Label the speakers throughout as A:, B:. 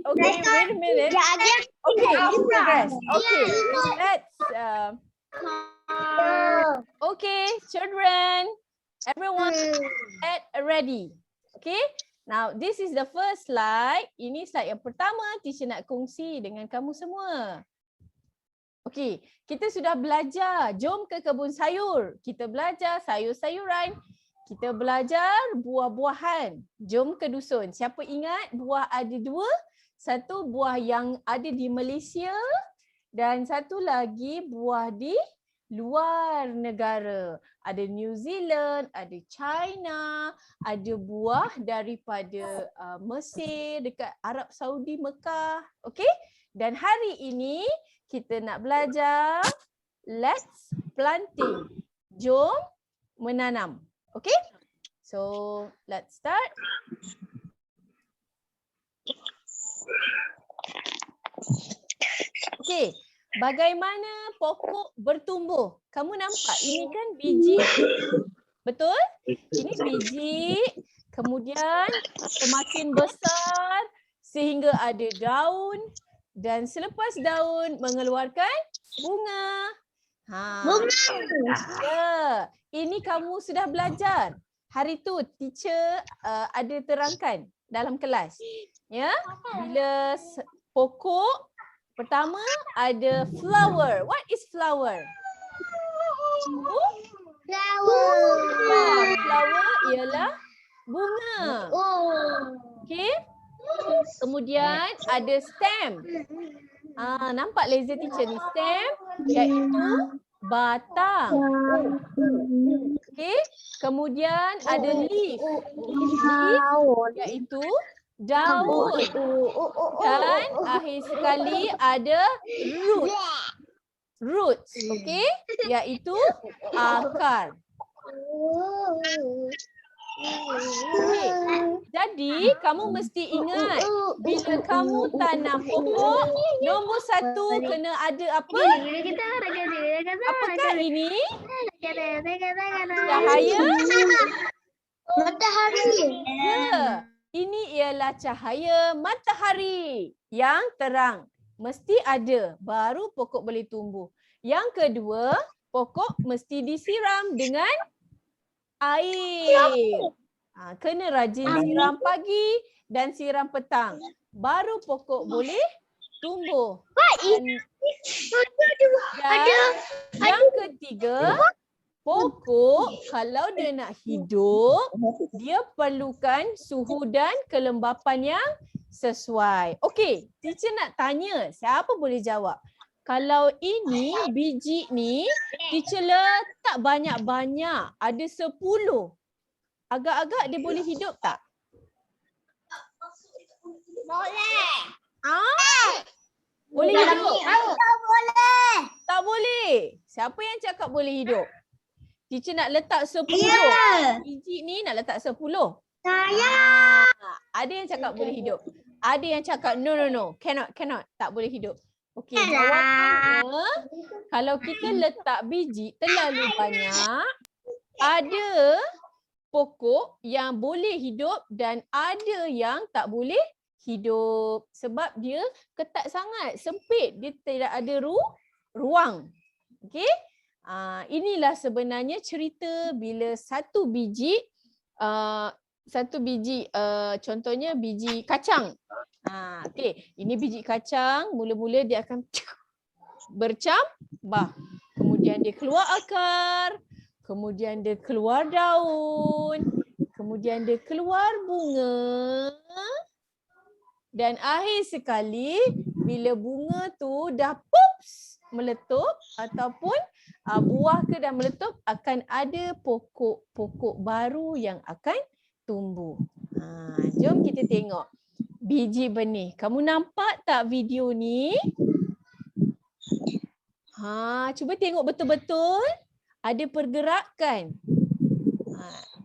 A: Okay, wait a minute. Okay, in progress. Okay, let's. Okay, children, everyone get ready. Okay, now this is the first slide. Ini slide yang pertama teacher nak kongsi dengan kamu semua. Okay, kita sudah belajar. Jom ke kebun sayur. Kita belajar sayur-sayuran. Kita belajar buah-buahan. Jom ke dusun. Siapa ingat buah ada dua? Satu buah yang ada di Malaysia dan satu lagi buah di luar negara. Ada New Zealand, ada China, ada buah daripada Mesir, dekat Arab Saudi, Mekah. Okay? Dan hari ini kita nak belajar let's planting. Jom menanam. Okay? So let's start. Okay, bagaimana pokok bertumbuh? Kamu nampak ini kan biji, betul? Ini biji, kemudian semakin besar sehingga ada daun dan selepas daun mengeluarkan bunga. Ya, ini kamu sudah belajar. Hari tu teacher ada terangkan dalam kelas. Ya, bila pokok pertama ada flower. What is flower? Flower ialah bunga. Okay. Kemudian ada stem. Nampak laser teacher ni, stem iaitu batang. Okay. Kemudian ada leaf. Leaf iaitu daun. Dan akhir sekali ada root. Roots, okay, iaitu akar. Okay. Jadi kamu mesti ingat bila kamu tanam pokok, nombor satu kena ada apa? Apakah ini? Cahaya matahari. Ya, ini ialah cahaya matahari yang terang. Mesti ada, baru pokok boleh tumbuh. Yang kedua, pokok mesti disiram dengan air. Kena rajin siram pagi dan siram petang. Baru pokok boleh tumbuh. Dan yang ketiga, pokok kalau dia nak hidup, dia perlukan suhu dan kelembapan yang sesuai. Okey, teacher nak tanya, siapa boleh jawab? Kalau ini biji ni, teacher letak banyak-banyak, ada 10. Agak-agak dia boleh hidup tak?
B: Boleh.
A: Boleh hidup?
B: Tak boleh.
A: Tak boleh. Siapa yang cakap boleh hidup? Teacher nak letak 10. Biji ni nak letak 10.
B: Saya.
A: Ada yang cakap boleh hidup. Ada yang cakap no. Cannot. Tak boleh hidup. Okey, jawapannya kalau kita letak biji terlalu banyak, ada pokok yang boleh hidup dan ada yang tak boleh hidup sebab dia ketat sangat, sempit, dia tidak ada ruang. Okey? Inilah sebenarnya cerita bila satu biji contohnya biji kacang. Okey, ini biji kacang, mula-mula dia akan bercambah. Kemudian dia keluar akar, kemudian dia keluar daun, kemudian dia keluar bunga. Dan akhir sekali bila bunga tu dah pops meletup ataupun buah ke dah meletup, akan ada pokok-pokok baru yang akan tumbuh. Jom kita tengok biji benih. Kamu nampak tak video ni? Cuba tengok betul-betul. ada pergerakan.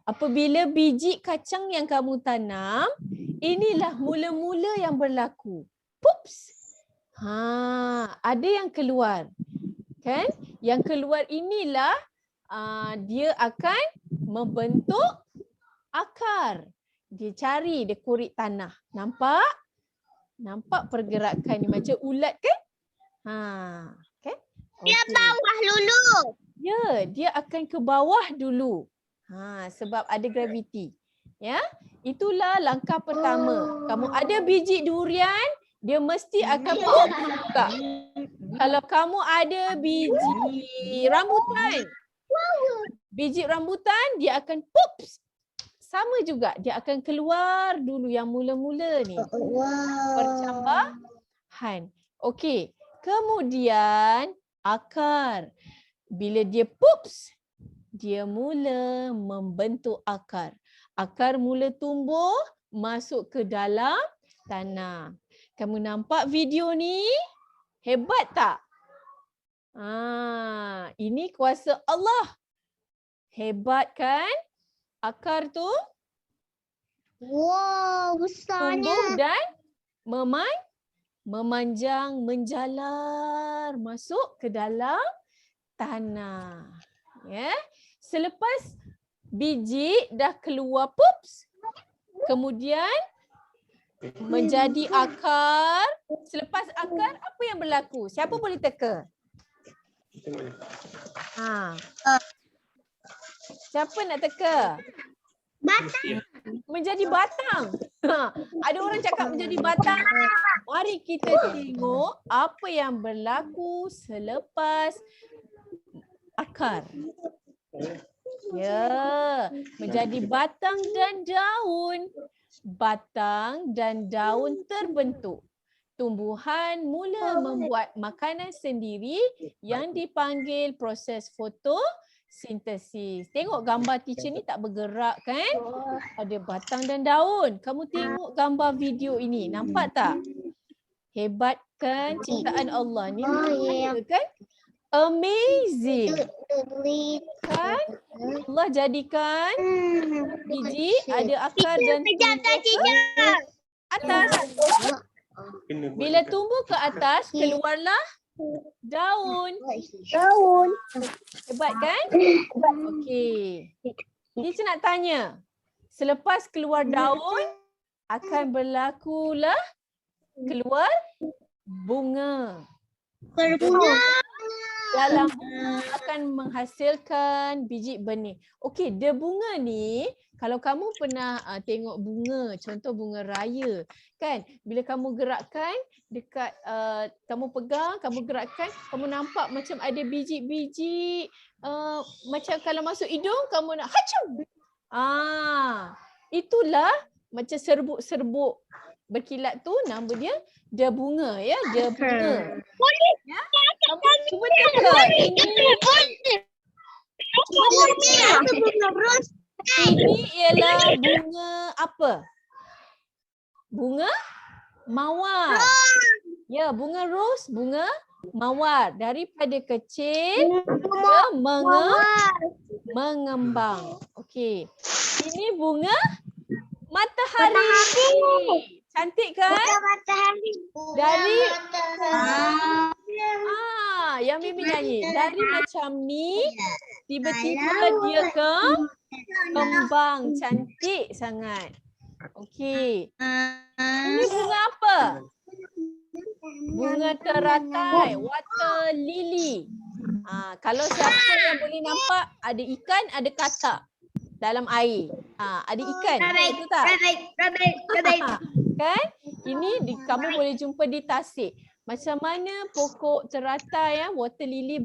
A: Apabila biji kacang yang kamu tanam, inilah mula-mula yang berlaku. Pups. Ada yang keluar. Kan? Yang keluar inilah dia akan membentuk akar. Dia cari, dia korek tanah. Nampak? Nampak pergerakan ni macam ulat kan? Kan?
B: Dia
A: Okey.
B: bawah dulu.
A: Ya, dia akan ke bawah dulu. Sebab ada graviti. Ya, itulah langkah pertama. Kamu ada biji durian, dia mesti akan pop juga. Kalau kamu ada biji rambutan, dia akan pop. Sama juga, dia akan keluar dulu yang mula-mula ni. Percambahan. Okey, kemudian akar. Bila dia pops, dia mula membentuk akar. Akar mula tumbuh masuk ke dalam tanah. Kamu nampak video ni? Hebat tak? Ini kuasa Allah. Hebat kan? Akar tu
B: Wow, besarnya.
A: tumbuh dan memanjang, menjalar masuk ke dalam tanah. Ya. Selepas biji dah keluar pups, kemudian menjadi akar. Selepas akar, apa yang berlaku? Siapa boleh teka? Siapa nak teka?
B: Batang.
A: Menjadi batang. Ada orang cakap menjadi batang. Mari kita tengok apa yang berlaku selepas akar. Ya, menjadi batang dan daun. Batang dan daun terbentuk. Tumbuhan mula membuat makanan sendiri yang dipanggil proses fotosintesis. Tengok gambar teacher ni tak bergerak kan? Ada batang dan daun. Kamu tengok gambar video ini. Nampak tak? Hebat kan ciptaan Allah ni? Kan? Amazing. Kan? Allah jadikan biji ada akar dan tumbuh ke atas. Bila tumbuh ke atas, keluarlah daun. Hebat kan? Okey. Teacher nak tanya. Selepas keluar daun, akan berlakulah keluar bunga. Dalam bunga akan menghasilkan biji benih. Okey, bunga ni kalau kamu pernah tengok bunga, contoh bunga raya kan, bila kamu gerakkan dekat kamu pegang, kamu gerakkan, kamu nampak macam ada biji-biji macam kalau masuk hidung kamu nak hacum. Itulah macam serbuk-serbuk berkilat tu, nama dia bunga ya, dia bunga. Ya? Kamu cuba teka ini ialah bunga apa? Bunga mawar. Ya, bunga rose, bunga mawar. Daripada kecil dia mengembang. Okey. Ini bunga matahari. Cantik kan? Dari yang Mimi nyanyi. Dari macam ni tiba-tiba dia kembang. Cantik sangat. Okey. Ini bunga apa? Bunga teratai, water lily. Kalau siapa yang boleh nampak ada ikan, ada katak dalam air. Ada ikan. Betul tak? Kan? Ini kamu boleh jumpa di tasik. Macam mana pokok teratai water lily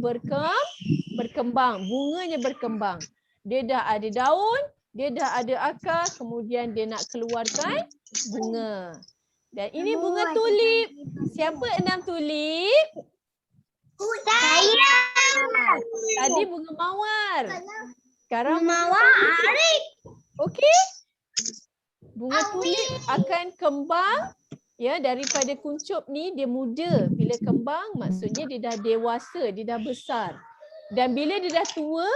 A: berkembang, bunganya berkembang. Dia dah ada daun, dia dah ada akar, kemudian dia nak keluarkan bunga. Dan ini bunga tulip. Siapa enam tulip?
B: Saya.
A: Tadi bunga mawar. Sekarang
B: Mawar Arif.
A: okey. Bunga tulip akan kembang ya, daripada kuncup ni dia muda. Bila kembang maksudnya dia dah dewasa, dia dah besar. Dan bila dia dah tua,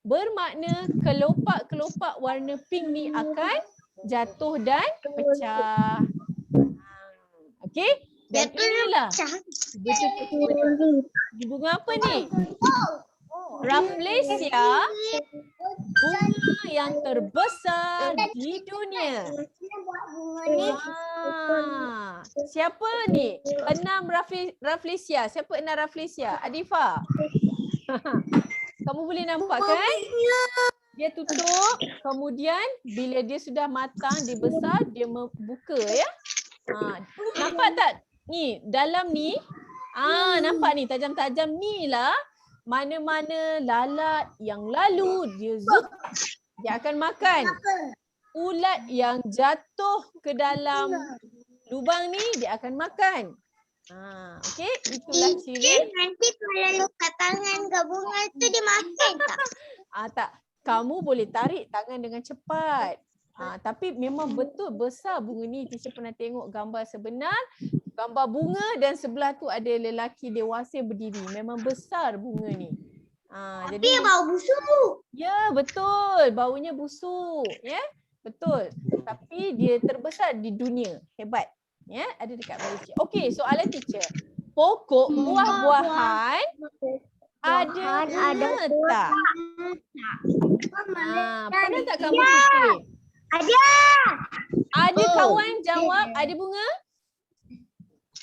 A: bermakna kelopak-kelopak warna pink ni akan jatuh dan pecah. Okey? Dan inilah bunga apa ni? Rafflesia, bunga yang terbesar di dunia. Siapa ni? 6 Rafflesia. Siapa 6 Rafflesia? Adifa. Kamu boleh nampak kan? Dia tutup, kemudian bila dia sudah matang, dia besar, dia membuka ya. Nampak tak? Ni, dalam ni. Nampak ni, tajam-tajam ni lah. Mana-mana lalat yang lalu, dia zup, dia akan makan. Ulat yang jatuh ke dalam lubang ni, dia akan makan. Okey, itulah ciri.
B: Nanti kalau luka tangan ke bunga tu dia makan tak?
A: Tak, kamu boleh tarik tangan dengan cepat. Tapi memang betul besar bunga ni. Teacher pernah tengok gambar sebenar, gambar bunga dan sebelah tu ada lelaki dewasa berdiri. Memang besar bunga ni.
B: Tapi jadi bau busuk.
A: Ya, betul. Baunya busuk, ya. Betul. Tapi dia terbesar di dunia. Hebat. Ya, ada dekat Malaysia. Okey, soalan teacher. Pokok buah-buahan ada bunga tak? Pernah tak kamu fikir?
B: Ada.
A: Ada kawan jawab ada bunga?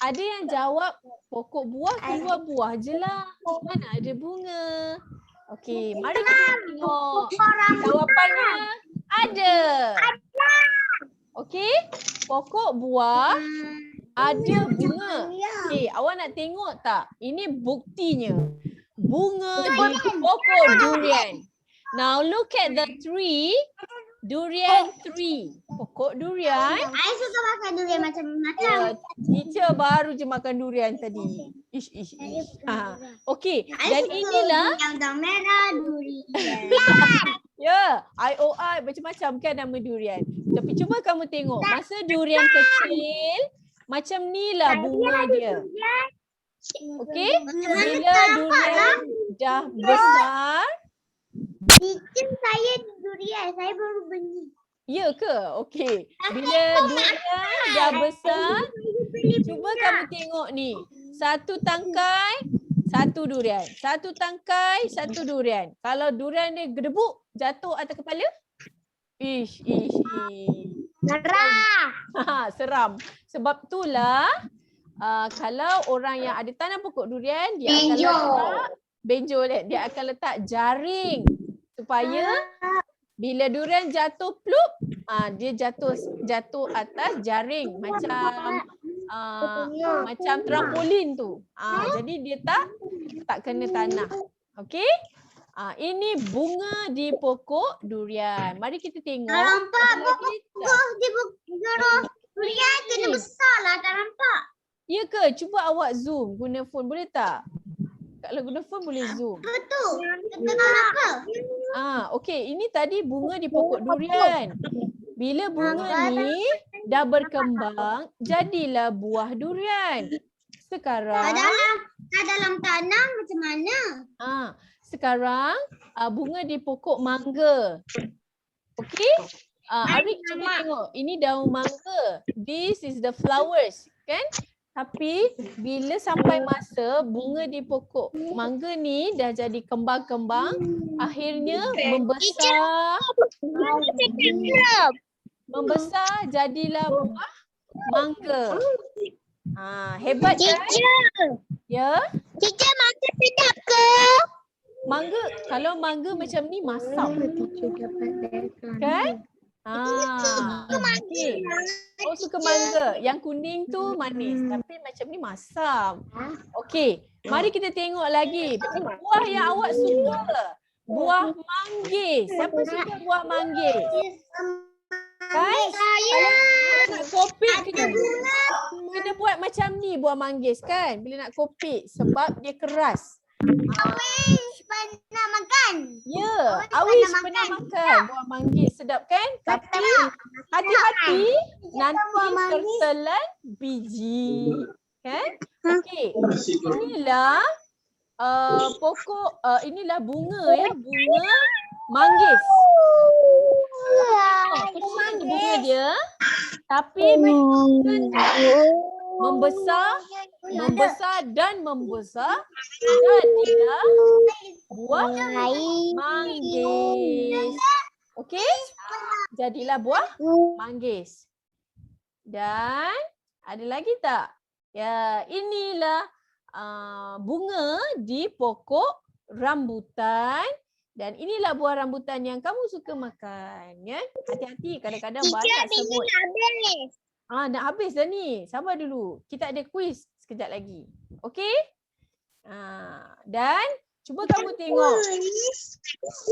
A: Ada yang jawab pokok buah keluar buah je lah. Mana ada bunga? Okey, mari kita tengok. Jawapannya ada. Okey, pokok buah ada bunga. Okey, awak nak tengok tak? Ini buktinya. Bunga di pokok durian. Now look at the tree. Durian tree. Pokok durian.
B: Saya suka makan durian macam-macam.
A: Teacher baru je makan durian tadi. Ish. Okey, dan inilah
B: yang merah durian.
A: ya, IOI macam-macam kan nama durian. Tapi cuba kamu tengok, masa durian kecil, macam ni lah bunga dia. Okey, bila durian dah besar.
B: Teacher, saya durian, saya baru beli.
A: Ya ke? Okey. Bila durian dah besar, cuba kamu tengok ni. Satu tangkai, satu durian. Satu tangkai, satu durian. Kalau durian dia gedebuk, jatuh atas kepala. Ish.
B: Merah.
A: Seram. Sebab itulah kalau orang yang ada tanam pokok durian, dia akan letak benjol, dia akan letak jaring supaya bila durian jatuh plup, dia jatuh atas jaring macam trampolin tu. Jadi dia tak kena tanah. Okey? Ini bunga di pokok durian. Mari kita tengok.
B: Tak nampak pokok di durian kena besar lah, tak nampak.
A: Ya ke? Cuba awak zoom guna phone, boleh tak? Kalau guna phone boleh zoom.
B: Betul. Kenapa?
A: Okey, ini tadi bunga di pokok durian. Bila bunga ni dah berkembang, jadilah buah durian. Sekarang
B: dalam tanah macam mana?
A: Sekarang bunga di pokok mangga. Okey? Arik cuba tengok. Ini daun mangga. This is the flowers, kan? Tapi bila sampai masa bunga di pokok mangga ni dah jadi kembang-kembang, akhirnya membesar jadilah buah mangga. Hebat kan? Ya?
B: Teacher, mangga sedap ke?
A: Mangga, kalau mangga macam ni masam. Kan? Okay. Oh, suka mangga. Yang kuning tu manis, tapi macam ni masam. Okey, mari kita tengok lagi. Buah yang awak suka. Buah manggis. Siapa suka buah manggis? Kan? Kalau nak kopik kena buat macam ni buah manggis kan? Bila nak kopik sebab dia keras.
B: Awis pernah makan.
A: Ya, Awis pernah makan buah manggis, sedap kan? Tapi hati-hati nanti tertelan biji. Kan? Okey. Inilah pokok inilah bunga ya, bunga manggis. Kecil bunga dia, tapi membesar dan membesar, jadilah buah manggis. Okey? Jadilah buah manggis. Dan ada lagi tak? Ya, inilah bunga di pokok rambutan. Dan inilah buah rambutan yang kamu suka makan. Ya? Hati-hati, kadang-kadang banyak semut. Nak habis dah ni. Sabar dulu. Kita ada kuis sekejap lagi. Okey? Dan cuba kamu tengok.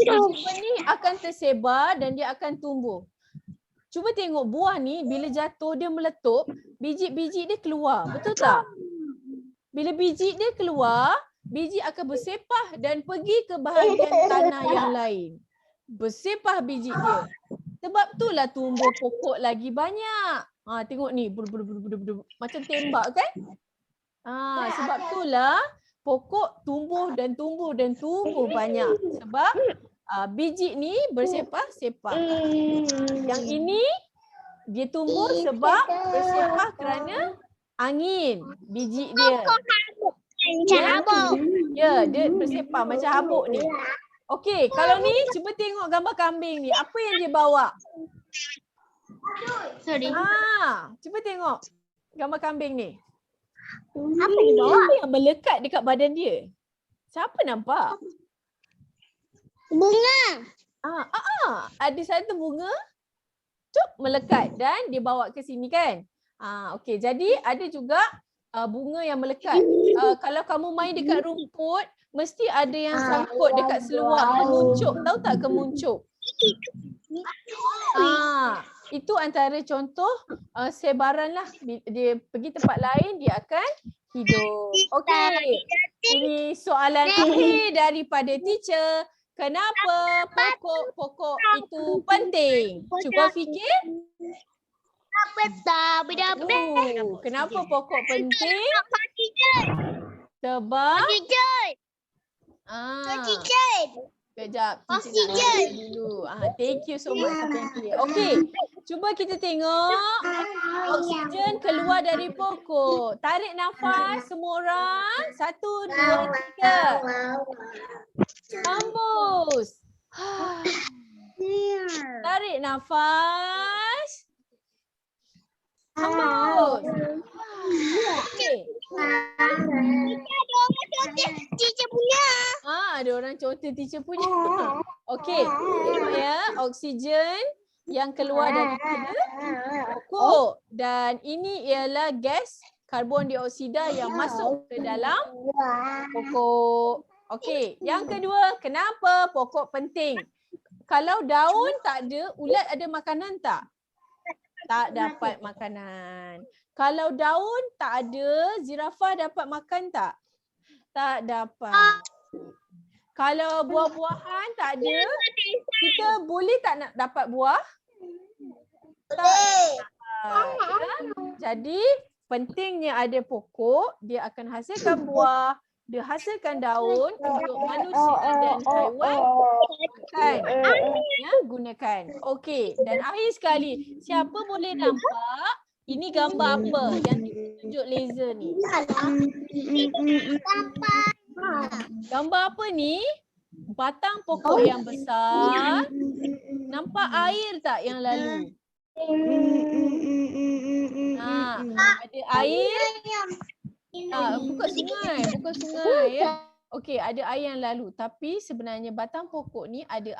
A: Biji ni akan tersebar dan dia akan tumbuh. Cuba tengok buah ni bila jatuh dia meletup, biji-biji dia keluar. Betul tak? Bila biji dia keluar, biji akan bersepah dan pergi ke bahagian tanah yang lain. Bersepah biji dia. Sebab itulah tumbuh pokok lagi banyak. Tengok ni, macam tembak kan? Sebab itulah pokok tumbuh dan tumbuh dan tumbuh banyak. Sebab biji ni bersepah-sepah. Yang ini dia tumbuh sebab bersepah kerana angin biji dia. Ya, dia bersepah macam habuk ni. Okey, kalau ni cuba tengok gambar kambing ni. Apa yang dia bawa?
B: Sorry.
A: Cuba tengok gambar kambing ni.
B: Apa dia bawa?
A: Apa yang melekat dekat badan dia? Siapa nampak?
B: Bunga.
A: Ada satu bunga melekat dan dia bawa ke sini kan? Okey, jadi ada juga bunga yang melekat. Kalau kamu main dekat rumput, mesti ada yang sangkut dekat seluar, kemuncup. Tahu tak kemuncup? Itu antara contoh sebaran lah. Dia pergi tempat lain, dia akan hidup. Okey, ini soalan akhir daripada teacher. Kenapa pokok itu penting? Cuba fikir. Kenapa pokok penting? Sebab kejap, teacher nak dulu. Thank you so much. Okey, cuba kita tengok oksigen keluar dari pokok. Tarik nafas semua orang. 1, 2, 3. Hembus. Tarik nafas. Hembus. Okey.
B: Teacher punya.
A: Ada orang contoh teacher punya. Okey. Tengok ya, oksigen yang keluar daripada pokok. Dan ini ialah gas karbon dioksida yang masuk ke dalam pokok. Okey, yang kedua, kenapa pokok penting? Kalau daun tak ada, ulat ada makanan tak? Tak dapat makanan. Kalau daun tak ada, zirafah dapat makan tak? Tak dapat. Kalau buah-buahan tak ada, kita boleh tak nak dapat buah? Tak dapat. Jadi pentingnya ada pokok, dia akan hasilkan buah, dia hasilkan daun untuk manusia dan haiwan gunakan. Okey, dan akhir sekali, siapa boleh nampak ini gambar apa yang tunjuk laser ni? Gambar apa ni? Batang pokok yang besar. Nampak air tak yang lalu? Ada air. Bukan sungai ya. Okey, ada air yang lalu. Tapi sebenarnya batang pokok ni ada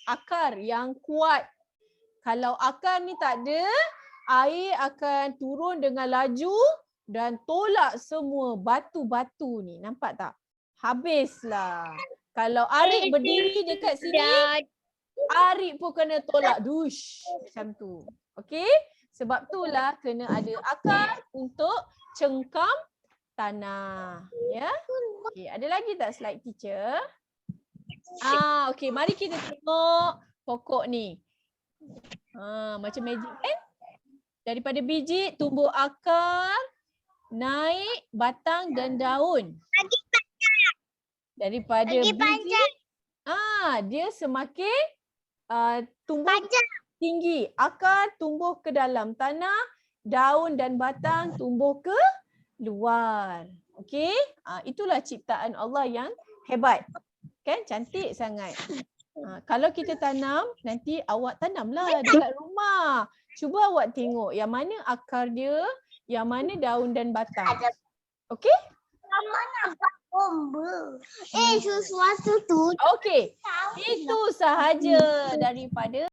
A: akar yang kuat. Kalau akar ni tak ada, air akan turun dengan laju dan tolak semua batu-batu ni. Nampak tak? Habislah. Kalau Arik berdiri dekat sini, Arik pun kena tolak. Dush. Macam tu. Okey? Sebab itulah kena ada akar untuk cengkam tanah. Ya? Okey, ada lagi tak slide teacher? Okey, mari kita tengok pokok ni. Macam magic kan? Daripada biji tumbuh akar, naik batang dan daun. Daripada
B: Lagi
A: biji,
B: panjang.
A: dia semakin tumbuh
B: Panjang.
A: tinggi. Akar tumbuh ke dalam tanah, daun dan batang tumbuh ke luar. Okey? Itulah ciptaan Allah yang hebat. Kan? Cantik sangat. Kalau kita tanam, nanti awak tanamlah dekat rumah. Cuba awak tengok yang mana akar dia, yang mana daun dan batang. Okey?
B: Mama nampak bomba. Sesuatu tu.
A: Okey. Itu sahaja daripada